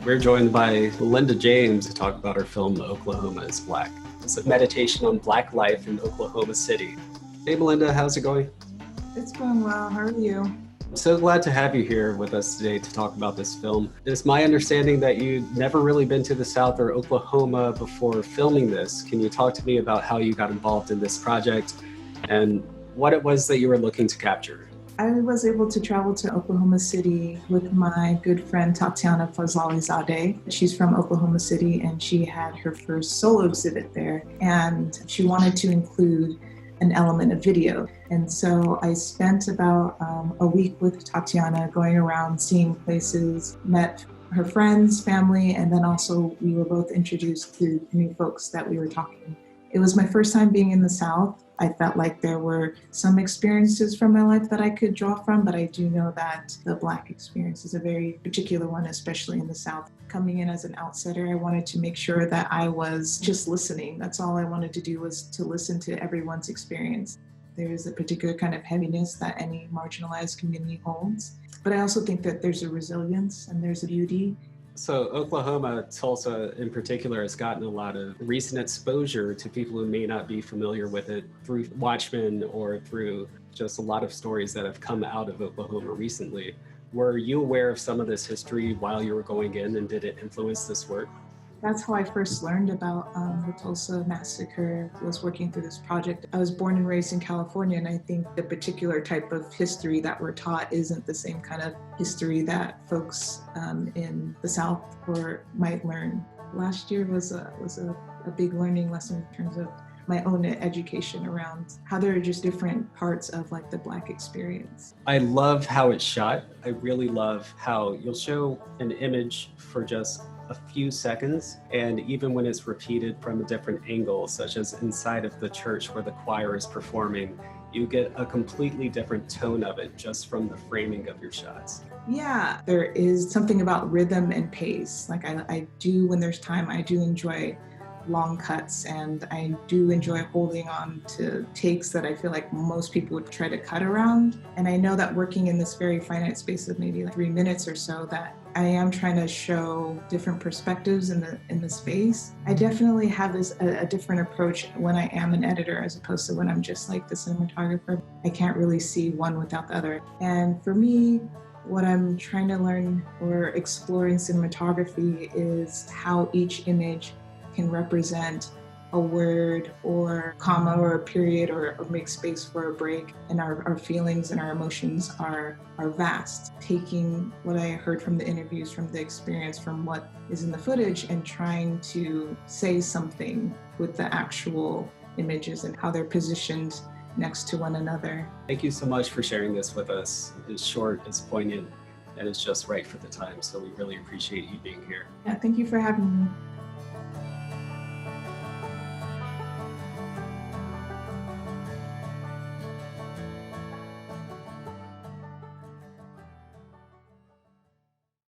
We're joined by Melinda James to talk about her film, Oklahoma is Black. It's a meditation on Black life in Oklahoma City. Hey, Melinda, how's it going? It's going well. How are you? I'm so glad to have you here with us today to talk about this film. It's my understanding that you'd never really been to the South or Oklahoma before filming this. Can you talk to me about how you got involved in this project and what it was that you were looking to capture? I was able to travel to Oklahoma City with my good friend Tatiana Fazalizadeh. She's from Oklahoma City and she had her first solo exhibit there, and she wanted to include an element of video. And so I spent about a week with Tatiana going around seeing places, met her friends, family, and then also we were both introduced to new folks that we were talking. It was my first time being in the South. I felt like there were some experiences from my life that I could draw from, but I do know that the Black experience is a very particular one, especially in the South. Coming in as an outsider, I wanted to make sure that I was just listening. That's all I wanted to do, was to listen to everyone's experience. There is a particular kind of heaviness that any marginalized community holds, but I also think that there's a resilience and there's a beauty. So Oklahoma, Tulsa in particular, has gotten a lot of recent exposure to people who may not be familiar with it through Watchmen or through just a lot of stories that have come out of Oklahoma recently. Were you aware of some of this history while you were going in, and did it influence this work? That's how I first learned about the Tulsa massacre, was working through this project. I was born and raised in California, and I think the particular type of history that we're taught isn't the same kind of history that folks in the South might learn. Last year was a big learning lesson in terms of my own education around how there are just different parts of like the Black experience. I love how it's shot. I really love how you'll show an image for just a few seconds, and even when it's repeated from a different angle, such as inside of the church where the choir is performing, you get a completely different tone of it just from the framing of your shots. Yeah, there is something about rhythm and pace. Like I do, when there's time, I do enjoy long cuts, and I do enjoy holding on to takes that I feel like most people would try to cut around. And I know that working in this very finite space of maybe like 3 minutes or so, that I am trying to show different perspectives in the space. I definitely have a different approach when I am an editor as opposed to when I'm just like the cinematographer. I can't really see one without the other. And for me, what I'm trying to learn or explore in cinematography is how each image can represent a word or comma or a period or make space for a break. And our feelings and our emotions are vast. Taking what I heard from the interviews, from the experience, from what is in the footage, and trying to say something with the actual images and how they're positioned next to one another. Thank you so much for sharing this with us. It's short, it's poignant, and it's just right for the time. So we really appreciate you being here. Yeah, thank you for having me.